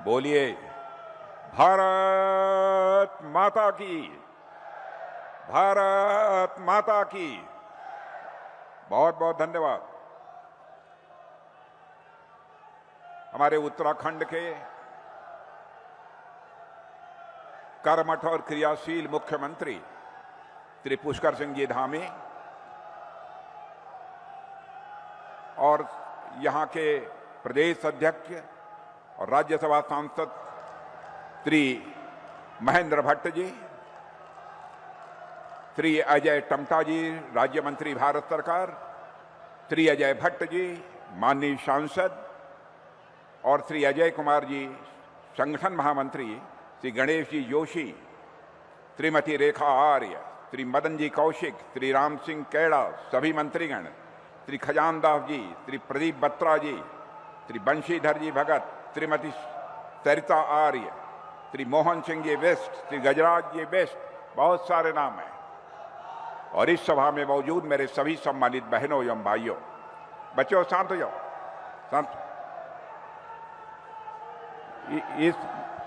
बोलिए भारत माता की, भारत माता की। बहुत बहुत धन्यवाद। हमारे उत्तराखंड के कर्मठ और क्रियाशील मुख्यमंत्री श्री पुष्कर सिंह जी धामी और यहां के प्रदेश अध्यक्ष और राज्यसभा सांसद श्री महेंद्र भट्ट जी, श्री अजय टमटा जी, राज्य मंत्री भारत सरकार, श्री अजय भट्ट जी, माननीय सांसद, और श्री अजय कुमार जी, संगठन महामंत्री, श्री गणेश जी जोशी, श्रीमती रेखा आर्य, श्री मदन जी कौशिक, श्री राम सिंह कैड़ा, सभी मंत्रीगण, श्री खजानदास जी, श्री प्रदीप बत्रा जी, श्री बंशीधर जी भगत, श्रीमती सरिता आर्य, श्री मोहन सिंह जी वेस्ट, श्री गजराज जी वेस्ट, बहुत सारे नाम हैं। और इस सभा में मौजूद मेरे सभी सम्मानित बहनों एवं भाइयों, बच्चों शांत हो जाओ, शांत। इस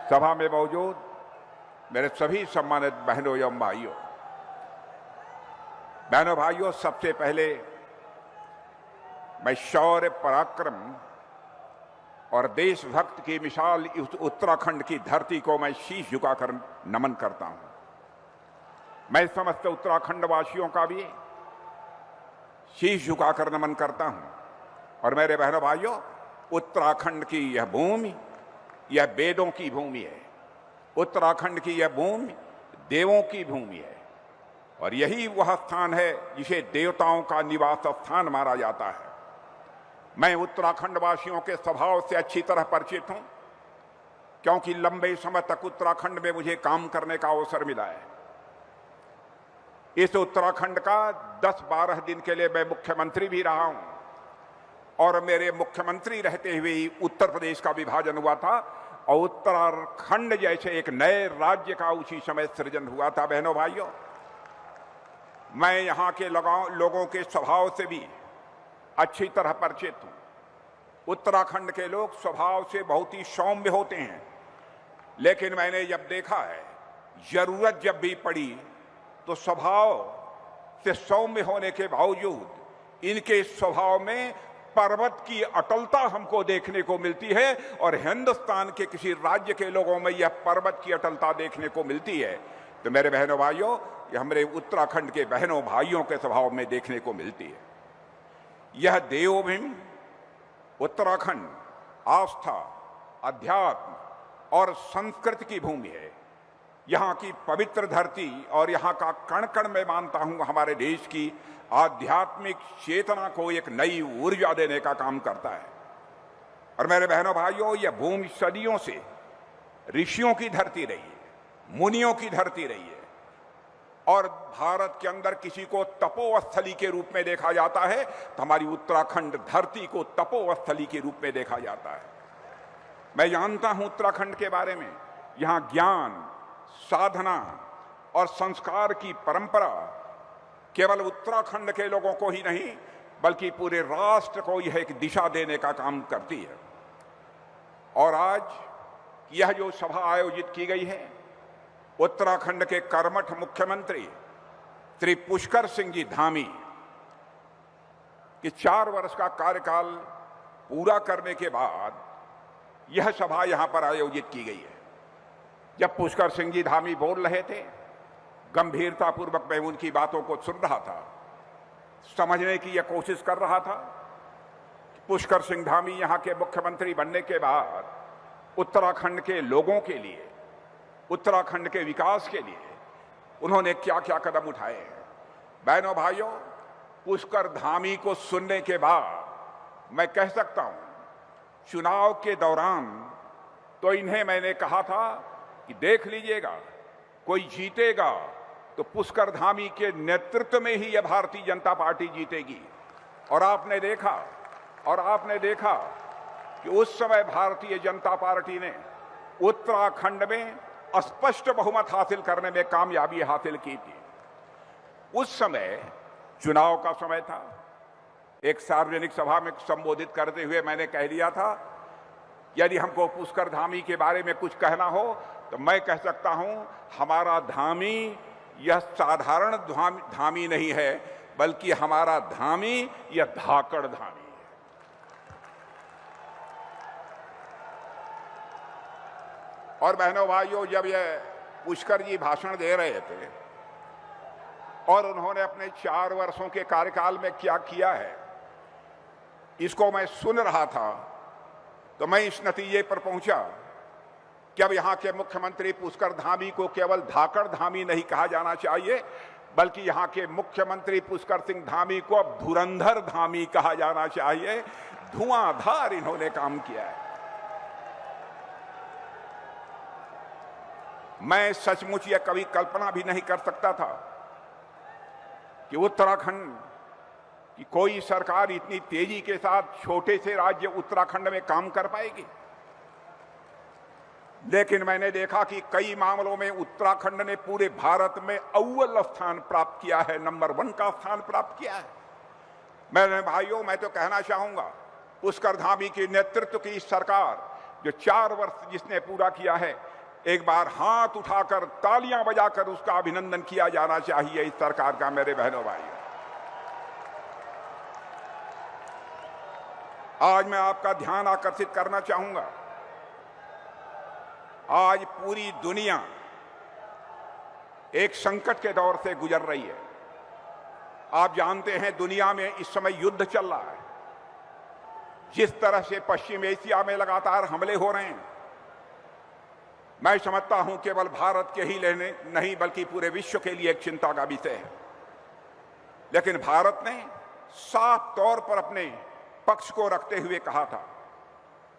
सभा में मौजूद मेरे सभी सम्मानित बहनों एवं भाइयों, सबसे पहले मैं शौर्य, पराक्रम और देशभक्त की मिसाल उत्तराखंड की धरती को मैं शीश झुकाकर नमन करता हूं। मैं समस्त उत्तराखंड वासियों का भी शीश झुकाकर नमन करता हूं। और मेरे बहनों भाइयों, उत्तराखंड की यह भूमि, यह वेदों की भूमि है। उत्तराखंड की यह भूमि देवों की भूमि है और यही वह स्थान है जिसे देवताओं का निवास स्थान माना जाता है। मैं उत्तराखंड वासियों के स्वभाव से अच्छी तरह परिचित हूं, क्योंकि लंबे समय तक उत्तराखंड में मुझे काम करने का अवसर मिला है। इस उत्तराखंड का 10-12 दिन के लिए मैं मुख्यमंत्री भी रहा हूं और मेरे मुख्यमंत्री रहते हुए ही उत्तर प्रदेश का विभाजन हुआ था और उत्तराखंड जैसे एक नए राज्य का उसी समय सृजन हुआ था। बहनों भाइयों, मैं यहां के लोगों के स्वभाव से भी अच्छी तरह परिचित हूं। उत्तराखंड के लोग स्वभाव से बहुत ही सौम्य होते हैं, लेकिन मैंने जब देखा है, जरूरत जब भी पड़ी तो स्वभाव से सौम्य होने के बावजूद इनके स्वभाव में पर्वत की अटलता हमको देखने को मिलती है और हिंदुस्तान के किसी राज्य के लोगों में यह पर्वत की अटलता देखने को मिलती है। तो मेरे बहनों भाइयों, यह हमारे उत्तराखंड के बहनों भाइयों के स्वभाव में देखने को मिलती है। यह देवभूमि उत्तराखंड आस्था, अध्यात्म और संस्कृति की भूमि है। यहाँ की पवित्र धरती और यहाँ का कण कण में मानता हूं हमारे देश की आध्यात्मिक चेतना को एक नई ऊर्जा देने का काम करता है। और मेरे बहनों भाइयों, यह भूमि सदियों से ऋषियों की धरती रही है, मुनियों की धरती रही है और भारत के अंदर किसी को तपोस्थली के रूप में देखा जाता है तो हमारी उत्तराखंड धरती को तपोस्थली के रूप में देखा जाता है। मैं जानता हूं उत्तराखंड के बारे में, यहां ज्ञान, साधना और संस्कार की परंपरा केवल उत्तराखंड के लोगों को ही नहीं बल्कि पूरे राष्ट्र को यह एक दिशा देने का काम करती है। और आज यह जो सभा आयोजित की गई है, उत्तराखंड के कर्मठ मुख्यमंत्री श्री पुष्कर सिंह जी धामी के 4 वर्ष का कार्यकाल पूरा करने के बाद यह सभा यहां पर आयोजित की गई है। जब पुष्कर सिंह जी धामी बोल रहे थे, गंभीरतापूर्वक मैं उनकी बातों को सुन रहा था, समझने की यह कोशिश कर रहा था। पुष्कर सिंह धामी यहां के मुख्यमंत्री बनने के बाद उत्तराखंड के लोगों के लिए, उत्तराखंड के विकास के लिए उन्होंने क्या क्या कदम उठाए हैं। बहनों भाइयों, पुष्कर धामी को सुनने के बाद मैं कह सकता हूं, चुनाव के दौरान तो इन्हें मैंने कहा था कि देख लीजिएगा, कोई जीतेगा तो पुष्कर धामी के नेतृत्व में ही यह भारतीय जनता पार्टी जीतेगी। और आपने देखा कि उस समय भारतीय जनता पार्टी ने उत्तराखंड में स्पष्ट बहुमत हासिल करने में कामयाबी हासिल की थी। उस समय चुनाव का समय था। एक सार्वजनिक सभा में संबोधित करते हुए मैंने कह दिया था यदि हमको पुष्कर धामी के बारे में कुछ कहना हो तो मैं कह सकता हूं, हमारा धामी यह साधारण धामी नहीं है, बल्कि हमारा धामी यह धाकड़ धामी है। और बहनों भाइयों, जब यह पुष्कर जी भाषण दे रहे थे और उन्होंने अपने 4 वर्षों के कार्यकाल में क्या किया है, इसको मैं सुन रहा था, तो मैं इस नतीजे पर पहुंचा कि अब यहां के मुख्यमंत्री पुष्कर धामी को केवल धाकड़ धामी नहीं कहा जाना चाहिए, बल्कि यहां के मुख्यमंत्री पुष्कर सिंह धामी को अब धुरंधर धामी कहा जाना चाहिए। धुआंधार इन्होंने काम किया है। मैं सचमुच यह कभी कल्पना भी नहीं कर सकता था कि उत्तराखंड की कोई सरकार इतनी तेजी के साथ छोटे से राज्य उत्तराखंड में काम कर पाएगी। लेकिन मैंने देखा कि कई मामलों में उत्तराखंड ने पूरे भारत में अव्वल स्थान प्राप्त किया है, नंबर 1 का स्थान प्राप्त किया है। मेरे भाइयों, मैं तो कहना चाहूंगा, पुष्कर धामी के नेतृत्व की सरकार जो 4 वर्ष जिसने पूरा किया है, एक बार हाथ उठाकर तालियां बजाकर उसका अभिनंदन किया जाना चाहिए इस सरकार का। मेरे बहनों भाइयों, आज मैं आपका ध्यान आकर्षित करना चाहूंगा, आज पूरी दुनिया एक संकट के दौर से गुजर रही है। आप जानते हैं, दुनिया में इस समय युद्ध चल रहा है। जिस तरह से पश्चिम एशिया में लगातार हमले हो रहे हैं, मैं समझता हूं केवल भारत के ही लेने नहीं बल्कि पूरे विश्व के लिए एक चिंता का विषय है। लेकिन भारत ने साफ तौर पर अपने पक्ष को रखते हुए कहा था,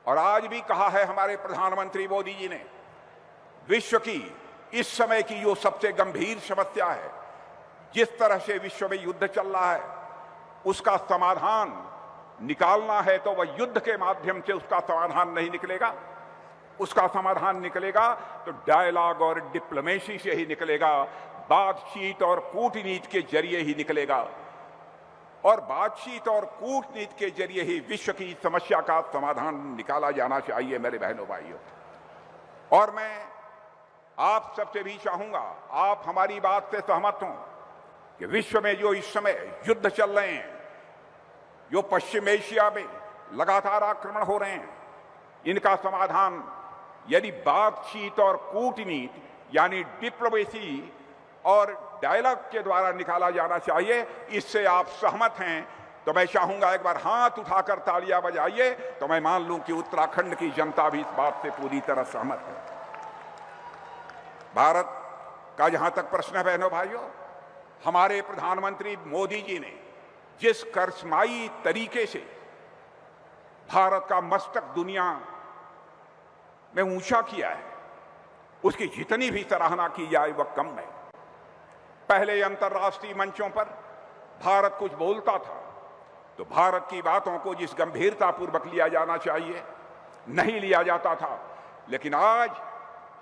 और आज भी कहा है हमारे प्रधानमंत्री मोदी जी ने, विश्व की इस समय की जो सबसे गंभीर समस्या है, जिस तरह से विश्व में युद्ध चल रहा है, उसका समाधान निकालना है तो वह युद्ध के माध्यम से उसका समाधान नहीं निकलेगा। उसका समाधान निकलेगा तो डायलॉग और डिप्लोमेसी से ही निकलेगा, बातचीत और कूटनीति के जरिए ही निकलेगा। और बातचीत और कूटनीति के जरिए ही विश्व की समस्या का समाधान निकाला जाना चाहिए। मेरे बहनों भाइयों, और मैं आप सबसे भी चाहूंगा, आप हमारी बात से सहमत हों कि विश्व में जो इस समय युद्ध चल रहे हैं, जो पश्चिम एशिया में लगातार आक्रमण हो रहे हैं, इनका समाधान यदि बातचीत और कूटनीति यानी डिप्लोमेसी और डायलॉग के द्वारा निकाला जाना चाहिए, इससे आप सहमत हैं तो मैं चाहूंगा एक बार हाथ उठाकर तालियां बजाइए, तो मैं मान लूं कि उत्तराखंड की जनता भी इस बात से पूरी तरह सहमत है। भारत का जहां तक प्रश्न है बहनों भाइयों, हमारे प्रधानमंत्री मोदी जी ने जिस करिश्माई तरीके से भारत का मस्तक दुनिया में ऊंचा किया है, उसकी जितनी भी सराहना की जाए वह कम है। पहले अंतर्राष्ट्रीय मंचों पर भारत कुछ बोलता था तो भारत की बातों को जिस गंभीरतापूर्वक लिया जाना चाहिए नहीं लिया जाता था, लेकिन आज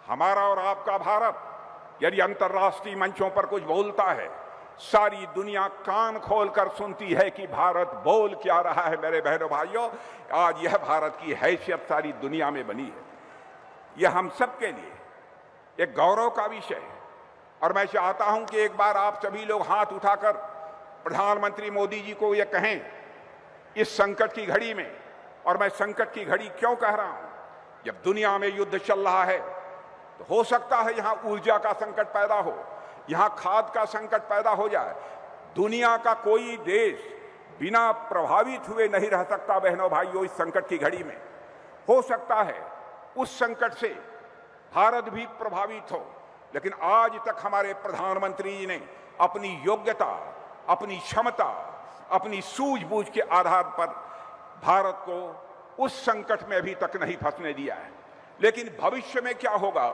हमारा और आपका भारत यदि अंतर्राष्ट्रीय मंचों पर कुछ बोलता है, सारी दुनिया कान खोलकर सुनती है कि भारत बोल क्या रहा है। मेरे बहनों भाइयों, आज यह भारत की हैसियत सारी दुनिया में बनी है। यह हम सबके लिए एक गौरव का विषय है, और मैं चाहता हूं कि एक बार आप सभी लोग हाथ उठाकर प्रधानमंत्री मोदी जी को यह कहें इस संकट की घड़ी में। और मैं संकट की घड़ी क्यों कह रहा हूं, जब दुनिया में युद्ध चल रहा है तो हो सकता है यहां ऊर्जा का संकट पैदा हो, यहां खाद का संकट पैदा हो जाए। दुनिया का कोई देश बिना प्रभावित हुए नहीं रह सकता बहनों भाइयों। इस संकट की घड़ी में हो सकता है उस संकट से भारत भी प्रभावित हो, लेकिन आज तक हमारे प्रधानमंत्री जी ने अपनी योग्यता, अपनी क्षमता, अपनी सूझबूझ के आधार पर भारत को उस संकट में अभी तक नहीं फंसने दिया है। लेकिन भविष्य में क्या होगा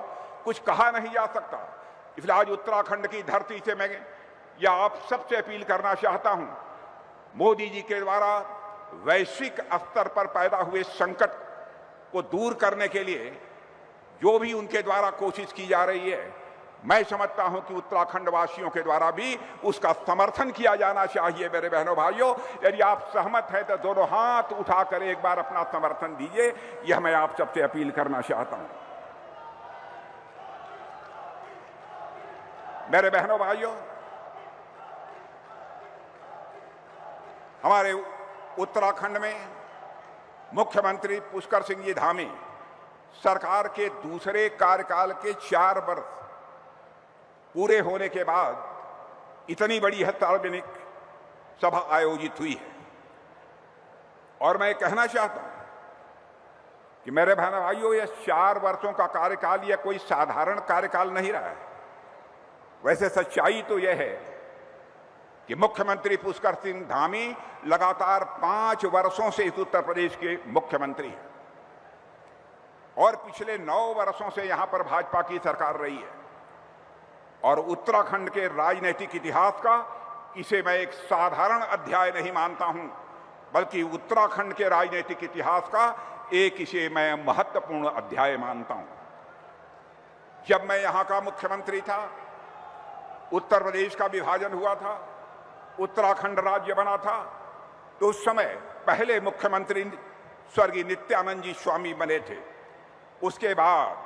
कुछ कहा नहीं जा सकता। इसलिए आज उत्तराखंड की धरती से मैं या आप सबसे अपील करना चाहता हूं, मोदी जी के द्वारा वैश्विक स्तर पर पैदा हुए संकट को दूर करने के लिए जो भी उनके द्वारा कोशिश की जा रही है, मैं समझता हूं कि उत्तराखंड वासियों के द्वारा भी उसका समर्थन किया जाना चाहिए। मेरे बहनों भाइयों, यदि आप सहमत हैं तो दोनों हाथ उठाकर एक बार अपना समर्थन दीजिए, यह मैं आप सबसे अपील करना चाहता हूं। मेरे बहनों भाइयों, हमारे उत्तराखंड में मुख्यमंत्री पुष्कर सिंह जी धामी सरकार के दूसरे कार्यकाल के 4 वर्ष पूरे होने के बाद इतनी बड़ी सार्वजनिक सभा आयोजित हुई है। और मैं कहना चाहता हूं कि मेरे बहनों भाइयों, यह 4 वर्षों का कार्यकाल यह कोई साधारण कार्यकाल नहीं रहा है। वैसे सच्चाई तो यह है कि मुख्यमंत्री पुष्कर सिंह धामी लगातार 5 वर्षों से इस उत्तर प्रदेश के मुख्यमंत्री हैं और पिछले 9 वर्षों से यहां पर भाजपा की सरकार रही है। और उत्तराखंड के राजनीतिक इतिहास का इसे मैं एक साधारण अध्याय नहीं मानता हूं, बल्कि उत्तराखंड के राजनीतिक इतिहास का इसे मैं महत्वपूर्ण अध्याय मानता हूं। जब मैं यहां का मुख्यमंत्री था, उत्तर प्रदेश का विभाजन हुआ था, उत्तराखंड राज्य बना था, तो उस समय पहले मुख्यमंत्री स्वर्गीय नित्यानंद जी स्वामी बने थे। उसके बाद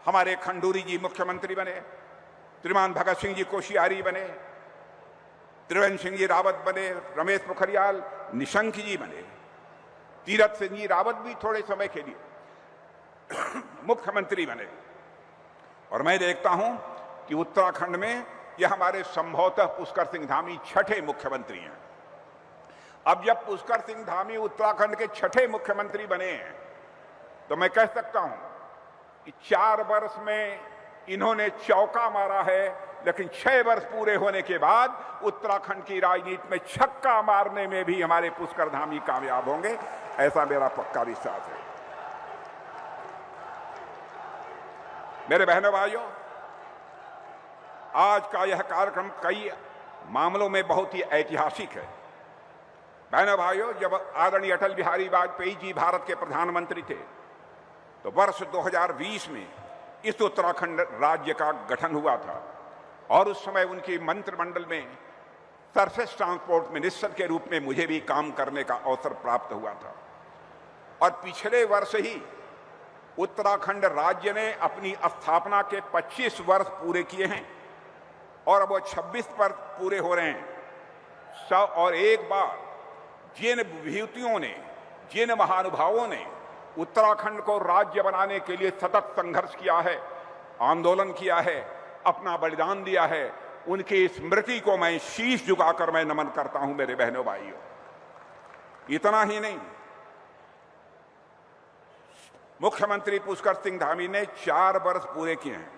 हमारे खंडूरी जी मुख्यमंत्री बने, श्रीमान भगत सिंह जी कोश्यारी बने, त्रिवेंद्र सिंह जी रावत बने, रमेश पोखरियाल निशंक जी बने, तीरथ सिंह जी रावत भी थोड़े समय के लिए मुख्यमंत्री बने। और मैं देखता हूं कि उत्तराखंड में यह हमारे संभवतः पुष्कर सिंह धामी 6ठे मुख्यमंत्री हैं। अब जब पुष्कर सिंह धामी उत्तराखंड के 6ठे मुख्यमंत्री बने हैं, तो मैं कह सकता हूं कि 4 वर्ष में इन्होंने चौका मारा है, लेकिन 6 वर्ष पूरे होने के बाद उत्तराखंड की राजनीति में छक्का मारने में भी हमारे पुष्कर धामी कामयाब होंगे, ऐसा मेरा पक्का विश्वास है। मेरे बहनों भाइयों, आज का यह कार्यक्रम कई मामलों में बहुत ही ऐतिहासिक है। बहनों भाइयों, जब आदरणीय अटल बिहारी वाजपेयी जी भारत के प्रधानमंत्री थे, तो वर्ष 2020 में इस उत्तराखंड राज्य का गठन हुआ था और उस समय उनकी मंत्रिमंडल में सरफेस ट्रांसपोर्ट मिनिस्टर के रूप में मुझे भी काम करने का अवसर प्राप्त हुआ था। और पिछले वर्ष ही उत्तराखंड राज्य ने अपनी स्थापना के 25 वर्ष पूरे किए हैं और अब वो 26 वर्ष पूरे हो रहे हैं। और एक बार जिन विभूतियों ने, जिन महानुभावों ने उत्तराखंड को राज्य बनाने के लिए सतत संघर्ष किया है, आंदोलन किया है, अपना बलिदान दिया है, उनकी स्मृति को मैं शीश झुकाकर मैं नमन करता हूं। मेरे बहनों भाइयों, इतना ही नहीं, मुख्यमंत्री पुष्कर सिंह धामी ने 4 वर्ष पूरे किए हैं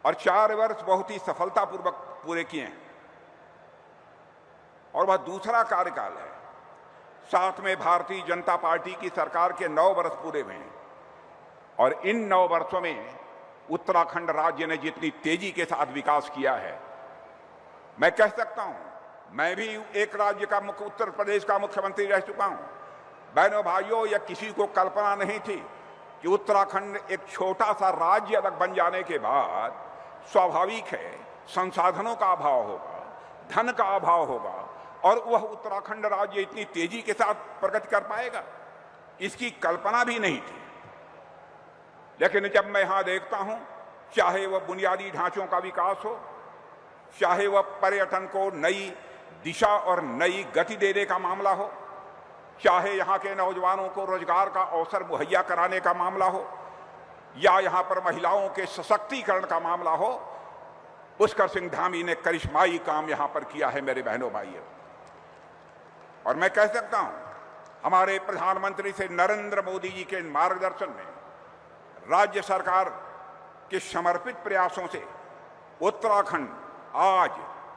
और 4 वर्ष बहुत ही सफलतापूर्वक पूरे किए हैं। और वह दूसरा कार्यकाल है। साथ में भारतीय जनता पार्टी की सरकार के 9 वर्ष पूरे हुए हैं और इन 9 वर्षों में उत्तराखंड राज्य ने जितनी तेजी के साथ विकास किया है, मैं कह सकता हूं, मैं भी एक राज्य का उत्तर प्रदेश का मुख्यमंत्री रह चुका हूं। बहनों भाइयों, यह किसी को कल्पना नहीं थी कि उत्तराखंड एक छोटा सा राज्य अलग बन जाने के बाद स्वाभाविक है संसाधनों का अभाव होगा, धन का अभाव होगा और वह उत्तराखंड राज्य इतनी तेजी के साथ प्रगति कर पाएगा, इसकी कल्पना भी नहीं थी। लेकिन जब मैं यहां देखता हूं, चाहे वह बुनियादी ढांचों का विकास हो, चाहे वह पर्यटन को नई दिशा और नई गति देने का मामला हो, चाहे यहां के नौजवानों को रोजगार का अवसर मुहैया कराने का मामला हो, या यहां पर महिलाओं के सशक्तिकरण का मामला हो, पुष्कर सिंह धामी ने करिश्माई काम यहां पर किया है। मेरे बहनों भाइयों, और मैं कह सकता हूं, हमारे प्रधानमंत्री से नरेंद्र मोदी जी के मार्गदर्शन में राज्य सरकार के समर्पित प्रयासों से उत्तराखंड आज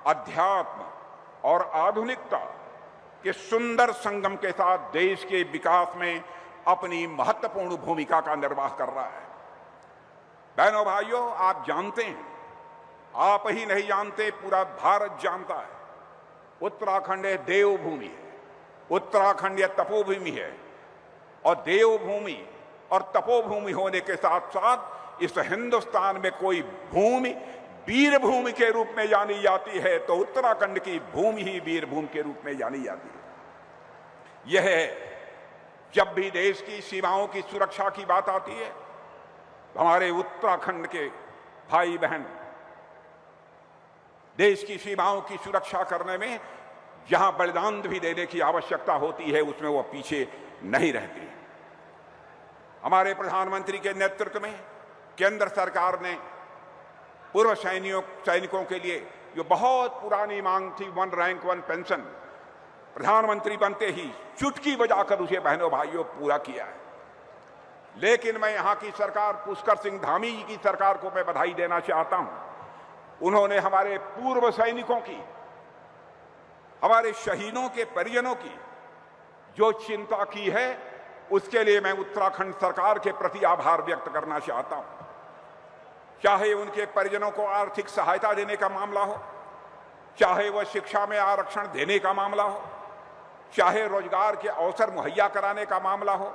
अध्यात्म और आधुनिकता के सुंदर संगम के साथ देश के विकास में अपनी महत्वपूर्ण भूमिका का निर्वाह कर रहा है। बहनों भाइयों, आप जानते हैं, आप ही नहीं जानते, पूरा भारत जानता है, उत्तराखंड एक देवभूमि है, उत्तराखंड यह तपोभूमि है और देवभूमि और तपोभूमि होने के साथ साथ इस हिंदुस्तान में कोई भूमि वीर भूमि के रूप में जानी जाती है तो उत्तराखंड की भूमि ही वीर भूमि के रूप में जानी जाती है। यह जब भी देश की सीमाओं की सुरक्षा की बात आती है, हमारे उत्तराखंड के भाई बहन देश की सीमाओं की सुरक्षा करने में जहां बलिदान भी देने की आवश्यकता होती है उसमें वो पीछे नहीं रहती। हमारे प्रधानमंत्री के नेतृत्व में केंद्र सरकार ने पूर्व सैनिकों के लिए जो बहुत पुरानी मांग थी 1 रैंक 1 पेंशन, प्रधानमंत्री बनते ही चुटकी बजाकर उसे बहनों भाइयों पूरा किया है। लेकिन मैं यहां की सरकार, पुष्कर सिंह धामी जी की सरकार को मैं बधाई देना चाहता हूं। उन्होंने हमारे पूर्व सैनिकों की, हमारे शहीदों के परिजनों की जो चिंता की है उसके लिए मैं उत्तराखंड सरकार के प्रति आभार व्यक्त करना चाहता हूं। चाहे उनके परिजनों को आर्थिक सहायता देने का मामला हो, चाहे वह शिक्षा में आरक्षण देने का मामला हो, चाहे रोजगार के अवसर मुहैया कराने का मामला हो,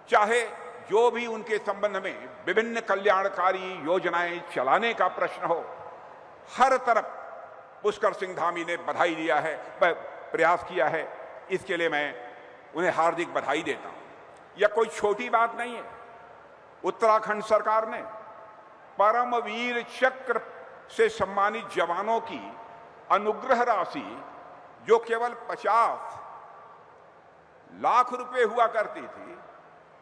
चाहे जो भी उनके संबंध में विभिन्न कल्याणकारी योजनाएं चलाने का प्रश्न हो, हर तरफ पुष्कर सिंह धामी ने बधाई दिया है, प्रयास किया है। इसके लिए मैं उन्हें हार्दिक बधाई देता हूं। यह कोई छोटी बात नहीं है। उत्तराखंड सरकार ने परमवीर चक्र से सम्मानित जवानों की अनुग्रह राशि जो केवल 50 लाख रुपए हुआ करती थी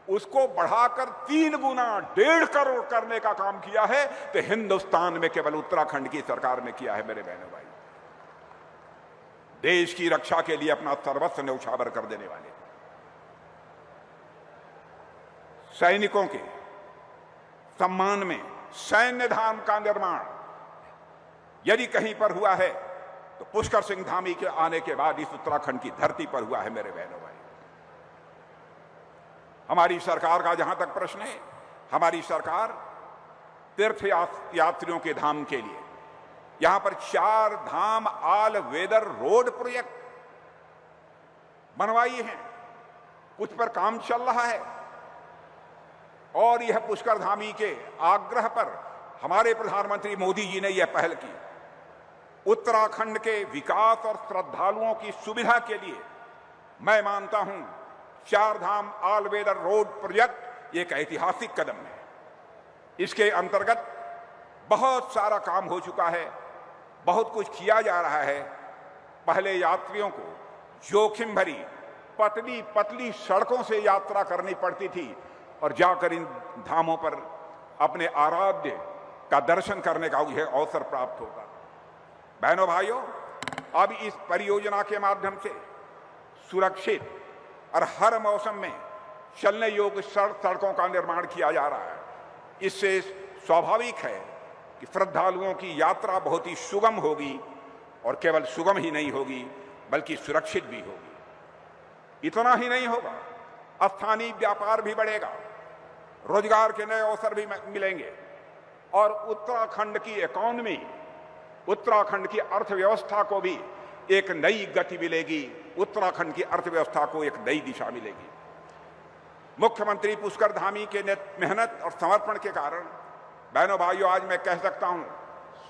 उसको बढ़ाकर 3 गुना 1.5 करोड़ करने का काम किया है। तो हिंदुस्तान में केवल उत्तराखंड की सरकार ने किया है। मेरे बहनों भाई, देश की रक्षा के लिए अपना सर्वस्व न्यौछावर कर देने वाले सैनिकों के सम्मान में सैन्य धाम का निर्माण यदि कहीं पर हुआ है तो पुष्कर सिंह धामी के आने के बाद इस उत्तराखंड की धरती पर हुआ है। मेरे बहनों भाई, हमारी सरकार का जहां तक प्रश्न है, हमारी सरकार तीर्थ यात्रियों के धाम के लिए यहां पर 4 धाम ऑल वेदर रोड प्रोजेक्ट बनवाई है। कुछ पर काम चल रहा है और यह पुष्कर धामी के आग्रह पर हमारे प्रधानमंत्री मोदी जी ने यह पहल की। उत्तराखंड के विकास और श्रद्धालुओं की सुविधा के लिए मैं मानता हूं 4 धाम ऑल वेदर रोड प्रोजेक्ट एक ऐतिहासिक कदम है। इसके अंतर्गत बहुत सारा काम हो चुका है, बहुत कुछ किया जा रहा है। पहले यात्रियों को जोखिम भरी पतली पतली सड़कों से यात्रा करनी पड़ती थी और जाकर इन धामों पर अपने आराध्य का दर्शन करने का यह अवसर प्राप्त होता। बहनों भाइयों, अब इस परियोजना के माध्यम से सुरक्षित और हर मौसम में चलने योग्य सड़कों का निर्माण किया जा रहा है। इससे स्वाभाविक है कि श्रद्धालुओं की यात्रा बहुत ही सुगम होगी और केवल सुगम ही नहीं होगी बल्कि सुरक्षित भी होगी। इतना ही नहीं होगा, स्थानीय व्यापार भी बढ़ेगा, रोजगार के नए अवसर भी मिलेंगे और उत्तराखंड की इकोनॉमी, उत्तराखंड की अर्थव्यवस्था को भी एक नई गति मिलेगी। उत्तराखंड की अर्थव्यवस्था को एक नई दिशा मिलेगी। मुख्यमंत्री पुष्कर धामी के मेहनत और समर्पण के कारण बहनों भाइयों, आज मैं कह सकता हूं,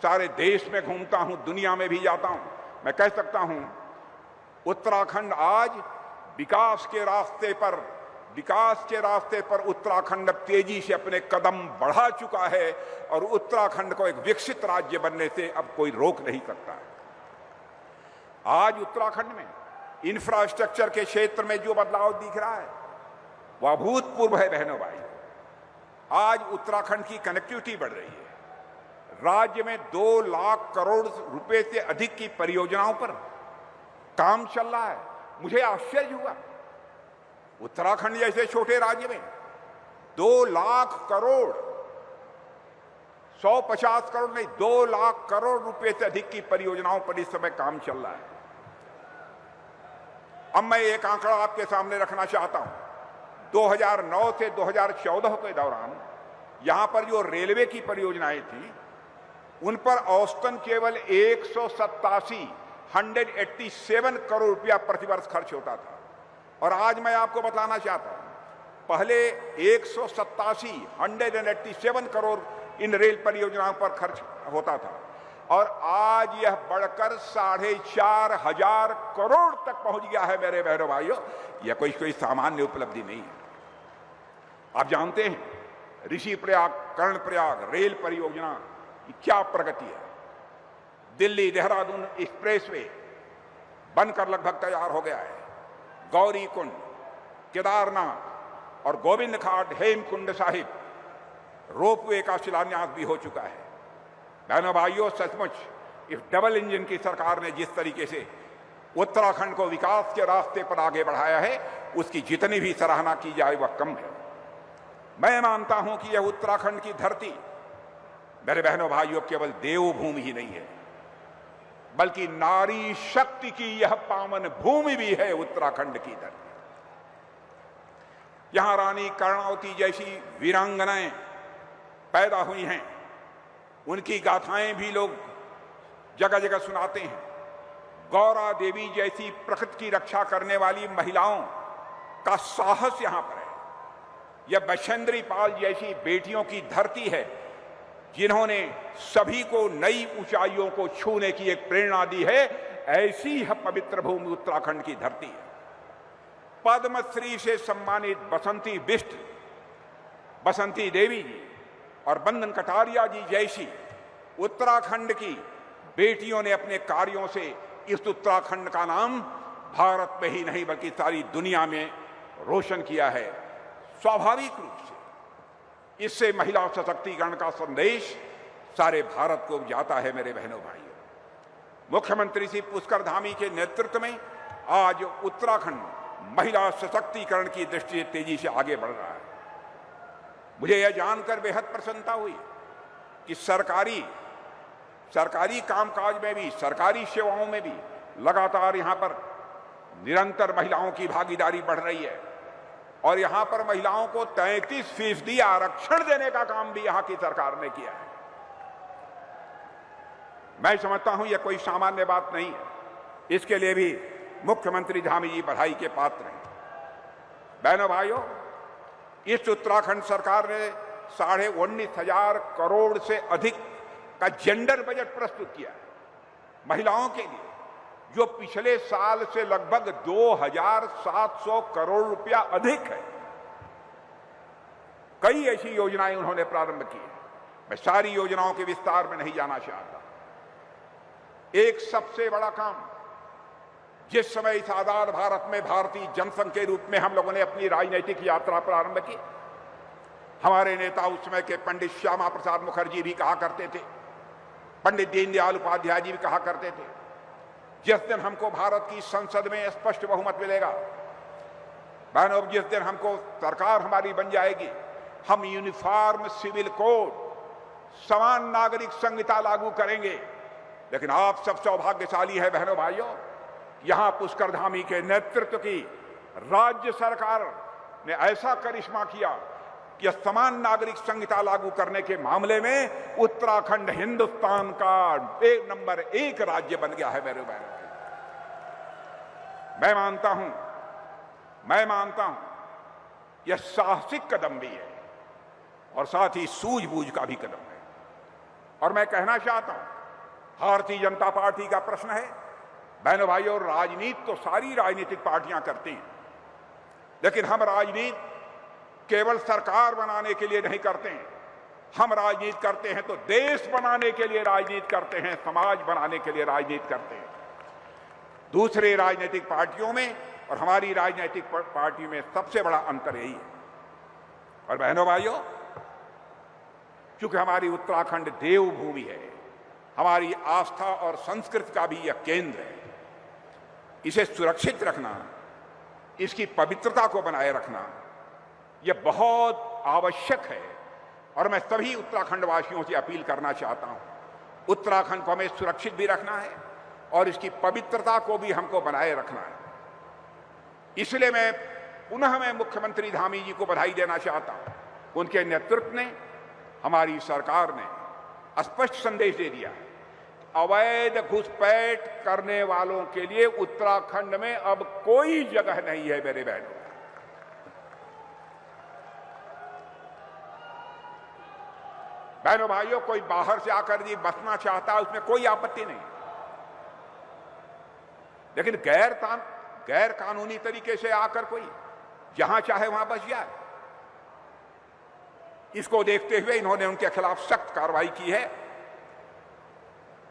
सारे देश में घूमता हूं, दुनिया में भी जाता हूं, मैं कह सकता हूं उत्तराखंड आज विकास के रास्ते पर उत्तराखंड तेजी से अपने कदम बढ़ा चुका है और उत्तराखंड को एक विकसित राज्य बनने से अब कोई रोक नहीं सकता है। आज उत्तराखंड में इंफ्रास्ट्रक्चर के क्षेत्र में जो बदलाव दिख रहा है वह अभूतपूर्व है। बहनों भाई, आज उत्तराखंड की कनेक्टिविटी बढ़ रही है। राज्य में 2 लाख करोड़ रुपए से अधिक की परियोजनाओं पर काम चल रहा है। मुझे आश्चर्य हुआ, उत्तराखंड जैसे छोटे राज्य में 2 लाख करोड़, 150 करोड़ नहीं, 2 लाख करोड़ रुपए से अधिक की परियोजनाओं पर इस समय काम चल रहा है। अब मैं एक आंकड़ा आपके सामने रखना चाहता हूं। 2009 से 2014 के दौरान यहां पर जो रेलवे की परियोजनाएं थी उन पर औसतन केवल 187 करोड़ रुपया प्रतिवर्ष खर्च होता था। और आज मैं आपको बताना चाहता हूं पहले 187 करोड़ इन रेल परियोजनाओं पर खर्च होता था और आज यह बढ़कर 4,500 करोड़ तक पहुंच गया है मेरे बहनों भाइयों। यह कोई सामान्य उपलब्धि नहीं है। आप जानते हैं ऋषि प्रयाग कर्णप्रयाग रेल परियोजना की क्या प्रगति है। दिल्ली देहरादून एक्सप्रेसवे बनकर लगभग तैयार हो गया है। गौरी कुंड, केदारनाथ और गोविंद घाट हेमकुंड साहिब रोपवे का शिलान्यास भी हो चुका है। बहनों भाइयों, सचमुच इस डबल इंजन की सरकार ने जिस तरीके से उत्तराखंड को विकास के रास्ते पर आगे बढ़ाया है, उसकी जितनी भी सराहना की जाए वह कम है। मैं मानता हूं कि यह उत्तराखंड की धरती मेरे बहनों भाइयों केवल देवभूमि ही नहीं है, बल्कि नारी शक्ति की यह पावन भूमि भी है। उत्तराखंड की धरती, यहां रानी कर्णावती जैसी वीरांगनाएं पैदा हुई हैं। उनकी गाथाएं भी लोग जगह जगह सुनाते हैं। गौरा देवी जैसी प्रकृति की रक्षा करने वाली महिलाओं का साहस यहां पर है। यह बछेंद्री पाल जैसी बेटियों की धरती है, जिन्होंने सभी को नई ऊंचाइयों को छूने की एक प्रेरणा दी है। ऐसी यह पवित्र भूमि उत्तराखंड की धरती है। पद्मश्री से सम्मानित बसंती बिष्ट, बसंती देवी जी और बंदन कटारिया जी जैसी उत्तराखंड की बेटियों ने अपने कार्यों से इस उत्तराखंड का नाम भारत में ही नहीं बल्कि सारी दुनिया में रोशन किया है। स्वाभाविक रूप से इससे महिला सशक्तिकरण का संदेश सारे भारत को जाता है। मेरे बहनों भाइयों, मुख्यमंत्री श्री पुष्कर धामी के नेतृत्व में आज उत्तराखंड महिला सशक्तिकरण की दृष्टि से तेजी से आगे बढ़ रहा है। मुझे यह जानकर बेहद प्रसन्नता हुई कि सरकारी कामकाज में भी, सरकारी सेवाओं में भी लगातार यहां पर निरंतर महिलाओं की भागीदारी बढ़ रही है और यहां पर महिलाओं को 33% आरक्षण देने का काम भी यहां की सरकार ने किया है। मैं समझता हूं यह कोई सामान्य बात नहीं है। इसके लिए भी मुख्यमंत्री धामी जी बधाई के पात्र हैं। बहनों भाइयों, इस उत्तराखंड सरकार ने 19,500 करोड़ से अधिक का जेंडर बजट प्रस्तुत किया है महिलाओं के लिए, जो पिछले साल से लगभग 2,700 करोड़ रुपया अधिक है। कई ऐसी योजनाएं उन्होंने प्रारंभ की है। मैं सारी योजनाओं के विस्तार में नहीं जाना चाहता। एक सबसे बड़ा काम, जिस समय इस आजाद भारत में भारतीय जनसंघ के रूप में हम लोगों ने अपनी राजनीतिक यात्रा प्रारंभ की, हमारे नेता उस समय के पंडित श्यामा प्रसाद मुखर्जी भी कहा करते थे, पंडित दीनदयाल उपाध्याय जी भी कहा करते थे, जिस दिन हमको भारत की संसद में स्पष्ट बहुमत मिलेगा, बहनों, जिस दिन हमको सरकार हमारी बन जाएगी, हम यूनिफॉर्म सिविल कोड, समान नागरिक संहिता लागू करेंगे। लेकिन आप सब सौभाग्यशाली है बहनों भाइयों, यहां पुष्कर धामी के नेतृत्व की राज्य सरकार ने ऐसा करिश्मा किया कि समान नागरिक संहिता लागू करने के मामले में उत्तराखंड हिंदुस्तान का नंबर 1 राज्य बन गया है। मेरे बहनों, मैं मानता हूं यह साहसिक कदम भी है और साथ ही सूझबूझ का भी कदम है। और मैं कहना चाहता हूं, भारतीय जनता पार्टी का प्रश्न है, बहनों भाइयों, राजनीति तो सारी राजनीतिक पार्टियां करती हैं, लेकिन हम राजनीति केवल सरकार बनाने के लिए नहीं करते हैं। हम राजनीति करते हैं तो देश बनाने के लिए राजनीति करते हैं, समाज बनाने के लिए राजनीति करते हैं। दूसरे राजनीतिक पार्टियों में और हमारी राजनीतिक पार्टी में सबसे बड़ा अंतर यही है। और बहनों भाइयों, चूंकि हमारी उत्तराखंड देवभूमि है, हमारी आस्था और संस्कृति का भी यह केंद्र है, इसे सुरक्षित रखना, इसकी पवित्रता को बनाए रखना, यह बहुत आवश्यक है। और मैं सभी उत्तराखंड वासियों से अपील करना चाहता हूं, उत्तराखंड को हमें सुरक्षित भी रखना है और इसकी पवित्रता को भी हमको बनाए रखना है। इसलिए मैं मुख्यमंत्री धामी जी को बधाई देना चाहता हूं। उनके नेतृत्व ने, हमारी सरकार ने स्पष्ट संदेश दे दिया है, अवैध घुसपैठ करने वालों के लिए उत्तराखंड में अब कोई जगह नहीं है। मेरे बहनों, बहनों भाइयों, कोई बाहर से आकर जी बसना चाहता है, उसमें कोई आपत्ति नहीं, लेकिन गैर कानूनी तरीके से आकर कोई जहां चाहे वहां बस जाए, इसको देखते हुए इन्होंने उनके खिलाफ सख्त कार्रवाई की है।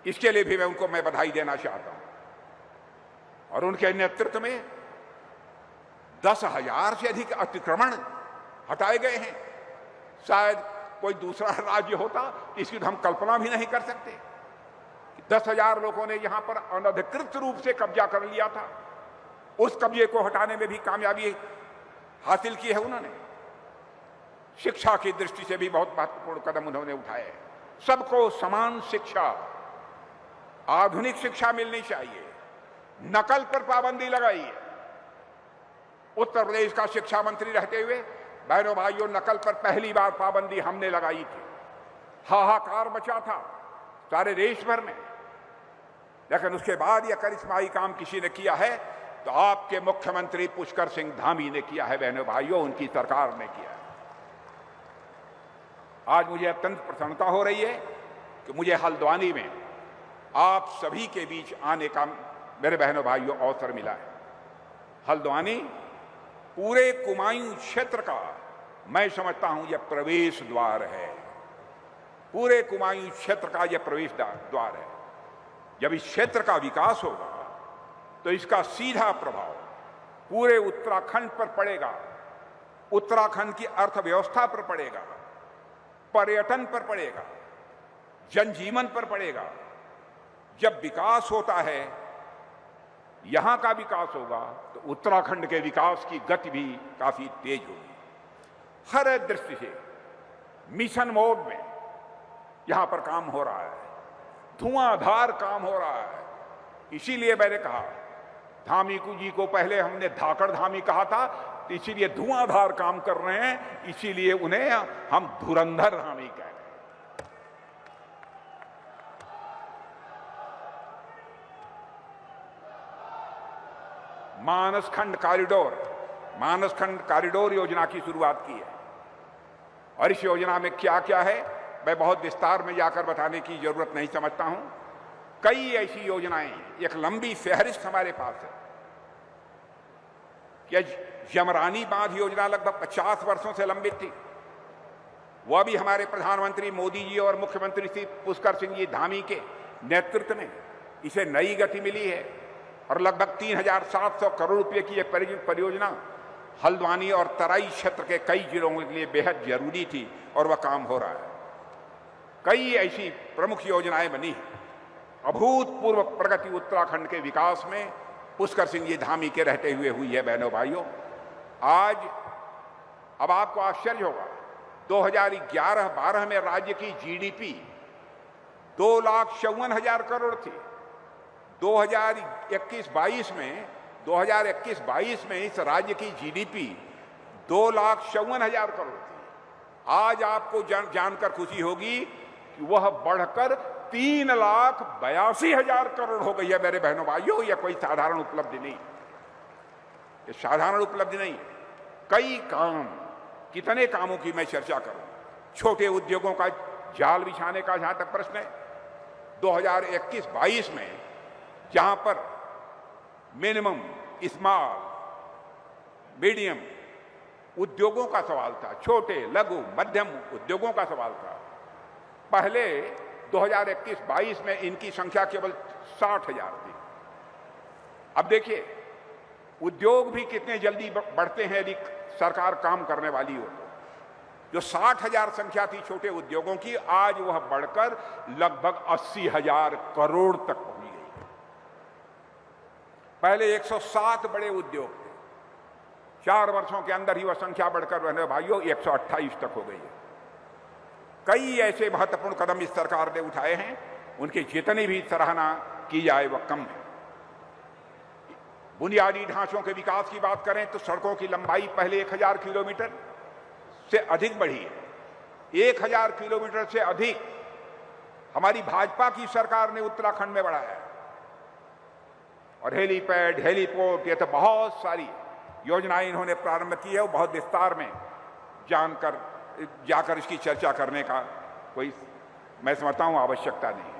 इसके लिए भी मैं बधाई देना चाहता हूं। और उनके नेतृत्व में 10,000 से अधिक अतिक्रमण हटाए गए हैं। शायद कोई दूसरा राज्य होता इसकी तो हम कल्पना भी नहीं कर सकते। 10,000 लोगों ने यहां पर अनधिकृत रूप से कब्जा कर लिया था, उस कब्जे को हटाने में भी कामयाबी हासिल की है उन्होंने। शिक्षा की दृष्टि से भी बहुत महत्वपूर्ण कदम उन्होंने उठाए। सबको समान शिक्षा, आधुनिक शिक्षा मिलनी चाहिए। नकल पर पाबंदी लगाई है। उत्तर प्रदेश का शिक्षा मंत्री रहते हुए बहनों भाइयों, नकल पर पहली बार पाबंदी हमने लगाई थी। हाहाकार मचा था सारे देश भर में, लेकिन उसके बाद यह करिश्माई काम किसी ने किया है तो आपके मुख्यमंत्री पुष्कर सिंह धामी ने किया है। बहनों भाइयों, उनकी सरकार ने किया है। आज मुझे अत्यंत प्रसन्नता हो रही है कि मुझे हल्द्वानी में आप सभी के बीच आने का मेरे बहनों भाइयों अवसर मिला है। हल्द्वानी पूरे कुमायूं क्षेत्र का मैं समझता हूं यह प्रवेश द्वार है। पूरे कुमायूं क्षेत्र का यह प्रवेश द्वार है। जब इस क्षेत्र का विकास होगा तो इसका सीधा प्रभाव पूरे उत्तराखंड पर पड़ेगा, उत्तराखंड की अर्थव्यवस्था पर पड़ेगा, पर्यटन पर पड़ेगा, जनजीवन पर पड़ेगा। जब विकास होता है, यहां का विकास होगा तो उत्तराखंड के विकास की गति भी काफी तेज होगी। हर दृष्टि से मिशन मोड में यहां पर काम हो रहा है, धुआंधार काम हो रहा है। इसीलिए मैंने कहा, धामी जी को पहले हमने धाकड़ धामी कहा था, तो इसीलिए धुआंधार काम कर रहे हैं, इसीलिए उन्हें हम धुरंधर धामी कह रहे हैं। मानसखंड कॉरिडोर योजना की शुरुआत की है। और इस योजना में क्या क्या है मैं बहुत विस्तार में जाकर बताने की जरूरत नहीं समझता हूं। कई ऐसी योजनाएं, एक लंबी फहरिस्त हमारे पास है। कि यमरानी बांध योजना लगभग 50 वर्षों से लंबित थी, वह भी हमारे प्रधानमंत्री मोदी जी और मुख्यमंत्री श्री पुष्कर सिंह जी धामी के नेतृत्व में इसे नई गति मिली है। और लगभग 3,700 करोड़ रुपए की एक परियोजना हल्द्वानी और तराई क्षेत्र के कई जिलों के लिए बेहद जरूरी थी और वह काम हो रहा है। कई ऐसी प्रमुख योजनाएं बनी हैं। अभूतपूर्व प्रगति उत्तराखंड के विकास में पुष्कर सिंह जी धामी के रहते हुए हुई है। बहनों भाइयों, आज अब आपको आश्चर्य होगा, 2011-12 में राज्य की जीडीपी 2,54,000 करोड़ थी। 2021-22 में इस राज्य की जीडीपी 2,54,000 करोड़ थी। आज आपको जानकर खुशी होगी कि वह बढ़कर 3,82,000 करोड़ हो गई है। मेरे बहनों भाइयों, यह कोई साधारण उपलब्धि नहीं, ये साधारण उपलब्धि नहीं। कई काम, कितने कामों की मैं चर्चा करूं। छोटे उद्योगों का जाल बिछाने का जहां तक प्रश्न है, 2021-22 में जहां पर मिनिमम, स्मॉल, मीडियम उद्योगों का सवाल था, छोटे लघु मध्यम उद्योगों का सवाल था, पहले 2021-22 में इनकी संख्या केवल 60,000 थी। अब देखिए, उद्योग भी कितने जल्दी बढ़ते हैं यदि सरकार काम करने वाली हो तो। जो 60,000 संख्या थी छोटे उद्योगों की, आज वह बढ़कर लगभग 80,000 करोड़ तक पहुंच गई है। पहले 107 बड़े उद्योग थे, 4 वर्षों के अंदर ही वह संख्या बढ़कर रहने भाइयों 128 तक हो गई है। कई ऐसे महत्वपूर्ण कदम इस सरकार ने उठाए हैं, उनकी जितनी भी सराहना की जाए वह कम है। बुनियादी ढांचों के विकास की बात करें तो सड़कों की लंबाई पहले 1,000 किलोमीटर से अधिक बढ़ी है। 1,000 किलोमीटर से अधिक हमारी भाजपा की सरकार ने उत्तराखंड में बढ़ाया है। और हेलीपैड, हेलीपोर्ट, ये तो बहुत सारी योजनाएं इन्होंने प्रारंभ की है। वो बहुत विस्तार में जाकर इसकी चर्चा करने का कोई, मैं समझता हूं, आवश्यकता नहीं है।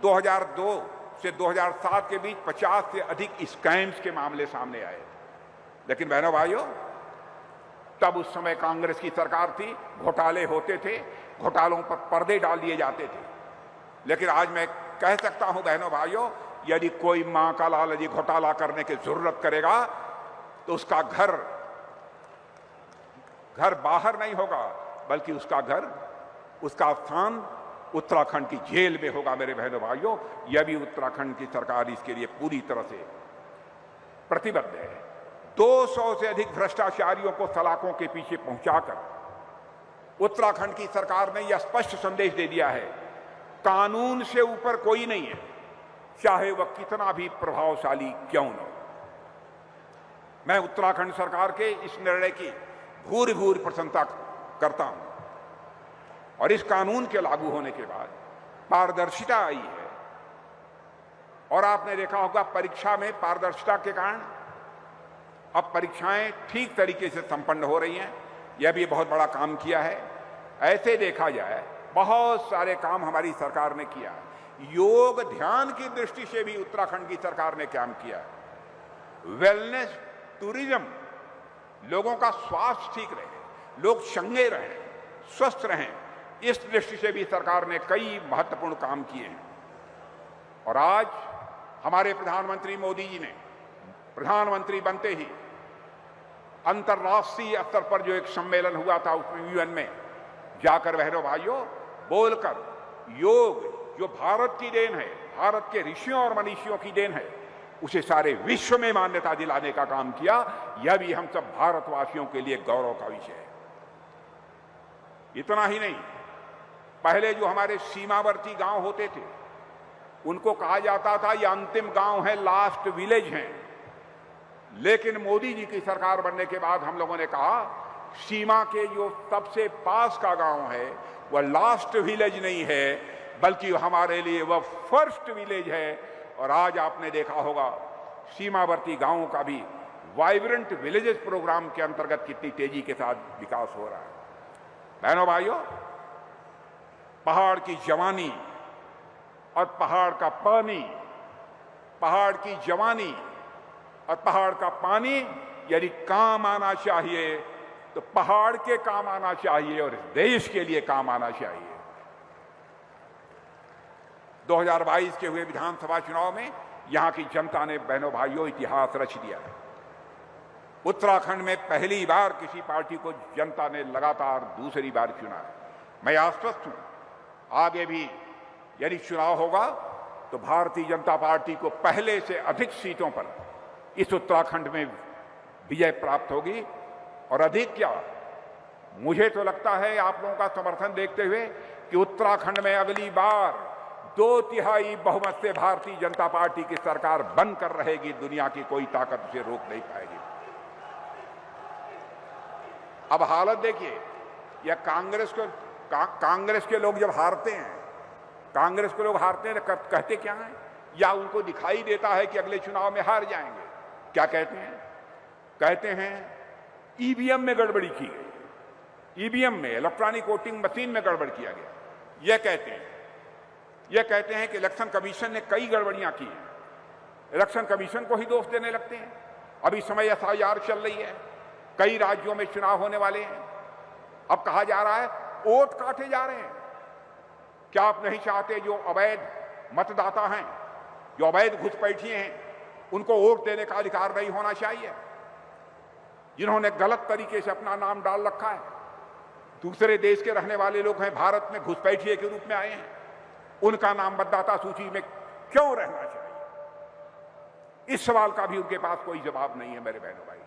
2002 से 2007 के बीच 50 से अधिक स्कैम्स के मामले सामने आए, लेकिन बहनों भाइयों, तब उस समय कांग्रेस की सरकार थी, घोटाले होते थे, घोटालों पर पर्दे डाल दिए जाते थे। लेकिन आज मैं कह सकता हूं बहनों भाइयों, यदि कोई मां का लाल यदि घोटाला करने की जरूरत करेगा तो उसका घर बाहर नहीं होगा, बल्कि उसका स्थान उत्तराखंड की जेल में होगा। मेरे बहनों भाइयों, यह भी उत्तराखंड की सरकार इसके लिए पूरी तरह से प्रतिबद्ध है। 200 से अधिक भ्रष्टाचारियों को सलाखों के पीछे पहुंचाकर उत्तराखंड की सरकार ने यह स्पष्ट संदेश दे दिया है, कानून से ऊपर कोई नहीं है, चाहे वह कितना भी प्रभावशाली क्यों न हो। मैं उत्तराखंड सरकार के इस निर्णय की भूरि भूरि प्रशंसा करता हूं, और इस कानून के लागू होने के बाद पारदर्शिता आई है। और आपने देखा होगा, परीक्षा में पारदर्शिता के कारण अब परीक्षाएं ठीक तरीके से संपन्न हो रही हैं। यह भी बहुत बड़ा काम किया है। ऐसे देखा जाए, बहुत सारे काम हमारी सरकार ने किया। योग ध्यान की दृष्टि से भी उत्तराखंड की सरकार ने काम किया। वेलनेस टूरिज्म, लोगों का स्वास्थ्य ठीक रहे, लोग चंगे रहें, स्वस्थ रहें, इस दृष्टि से भी सरकार ने कई महत्वपूर्ण काम किए हैं। और आज हमारे प्रधानमंत्री मोदी जी ने प्रधानमंत्री बनते ही अंतर्राष्ट्रीय स्तर पर जो एक सम्मेलन हुआ था उसमें यूएन में जाकर बहनों भाइयों बोलकर, योग जो भारत की देन है, भारत के ऋषियों और मनीषियों की देन है, उसे सारे विश्व में मान्यता दिलाने का काम किया। यह भी हम सब भारतवासियों के लिए गौरव का विषय है। इतना ही नहीं, पहले जो हमारे सीमावर्ती गांव होते थे उनको कहा जाता था ये अंतिम गांव है, लास्ट विलेज है। लेकिन मोदी जी की सरकार बनने के बाद हम लोगों ने कहा सीमा के जो सबसे पास का गांव है वह लास्ट विलेज नहीं है, बल्कि हमारे लिए वह फर्स्ट विलेज है। और आज आपने देखा होगा सीमावर्ती गांवों का भी वाइब्रेंट विलेजेस प्रोग्राम के अंतर्गत कितनी तेजी के साथ विकास हो रहा है। बहनों भाइयों, पहाड़ की जवानी और पहाड़ का पानी, पहाड़ की जवानी और पहाड़ का पानी यदि काम आना चाहिए तो पहाड़ के काम आना चाहिए और देश के लिए काम आना चाहिए। 2022 के हुए विधानसभा चुनाव में यहां की जनता ने बहनों भाइयों इतिहास रच दिया है। उत्तराखंड में पहली बार किसी पार्टी को जनता ने लगातार दूसरी बार चुना है। मैं आश्वस्त हूं, आगे भी यदि चुनाव होगा तो भारतीय जनता पार्टी को पहले से अधिक सीटों पर इस उत्तराखंड में विजय प्राप्त होगी। और अधिक क्या, मुझे तो लगता है आप लोगों का समर्थन देखते हुए कि उत्तराखंड में अगली बार 2/3 बहुमत से भारतीय जनता पार्टी की सरकार बनकर रहेगी। दुनिया की कोई ताकत उसे रोक नहीं पाएगी। अब हालत देखिए, यह कांग्रेस के लोग जब हारते हैं, कांग्रेस के लोग हारते हैं तो कहते क्या हैं, या उनको दिखाई देता है कि अगले चुनाव में हार जाएंगे। क्या कहते हैं? कहते हैं ईवीएम में गड़बड़ी की गई, ईवीएम में, इलेक्ट्रॉनिक वोटिंग मशीन में गड़बड़ किया गया। यह कहते हैं कि इलेक्शन कमीशन ने कई गड़बड़ियां की हैं। इलेक्शन कमीशन को ही दोष देने लगते हैं। अभी समय एफआईआर चल रही है, कई राज्यों में चुनाव होने वाले हैं। अब कहा जा रहा है वोट काटे जा रहे हैं। क्या आप नहीं चाहते जो अवैध मतदाता हैं, जो अवैध घुसपैठिए हैं, उनको वोट देने का अधिकार नहीं होना चाहिए? जिन्होंने गलत तरीके से अपना नाम डाल रखा है, दूसरे देश के रहने वाले लोग हैं, भारत में घुसपैठिए के रूप में आए हैं, उनका नाम मतदाता सूची में क्यों रहना चाहिए? इस सवाल का भी उनके पास कोई जवाब नहीं है मेरे बहनों भाई।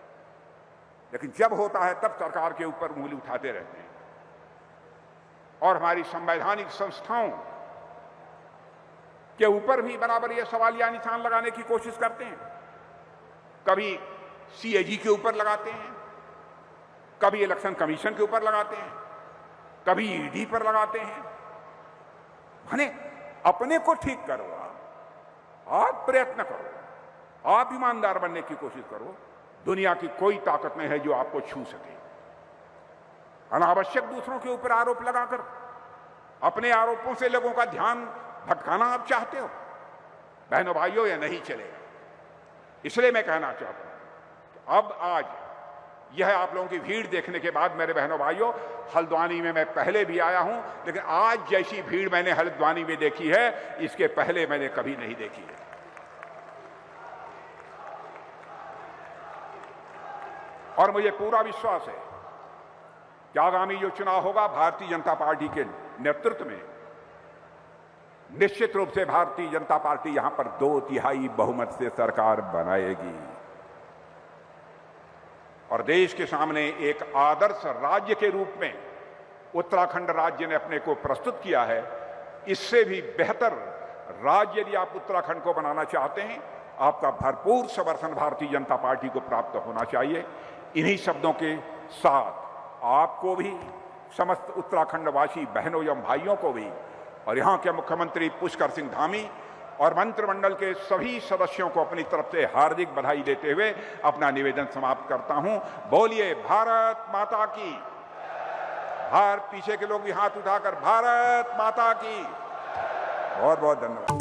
लेकिन जब होता है तब सरकार के ऊपर उंगली उठाते रहते हैं और हमारी संवैधानिक संस्थाओं के ऊपर भी बराबर ये सवालिया निशान लगाने की कोशिश करते हैं। कभी सीएजी के ऊपर लगाते हैं, कभी इलेक्शन कमीशन के ऊपर लगाते हैं, कभी ईडी पर लगाते हैं। माने अपने को ठीक करो, आप प्रयत्न करो, आप ईमानदार बनने की कोशिश करो। दुनिया की कोई ताकत नहीं है जो आपको छू सके। अनावश्यक दूसरों के ऊपर आरोप लगाकर अपने आरोपों से लोगों का ध्यान भटकाना आप चाहते हो? बहनों भाइयों, यह नहीं चलेगा। इसलिए मैं कहना चाहता हूं कि अब आज यह आप लोगों की भीड़ देखने के बाद मेरे बहनों भाइयों, हल्द्वानी में मैं पहले भी आया हूं, लेकिन आज जैसी भीड़ मैंने हल्द्वानी में देखी है, इसके पहले मैंने कभी नहीं देखी है। और मुझे पूरा विश्वास है कि आगामी जो चुनाव होगा, भारतीय जनता पार्टी के नेतृत्व में निश्चित रूप से भारतीय जनता पार्टी यहां पर 2/3 बहुमत से सरकार बनाएगी और देश के सामने एक आदर्श राज्य के रूप में उत्तराखंड राज्य ने अपने को प्रस्तुत किया है। इससे भी बेहतर राज्य यदि आप उत्तराखंड को बनाना चाहते हैं, आपका भरपूर समर्थन भारतीय जनता पार्टी को प्राप्त होना चाहिए। इन्हीं शब्दों के साथ आपको भी, समस्त उत्तराखंडवासी बहनों एवं भाइयों को भी, और यहाँ के मुख्यमंत्री पुष्कर सिंह धामी और मंत्रिमंडल के सभी सदस्यों को अपनी तरफ से हार्दिक बधाई देते हुए अपना निवेदन समाप्त करता हूं। बोलिए भारत माता की। पीछे के लोग भी हाथ उठाकर भारत माता की। बहुत बहुत धन्यवाद।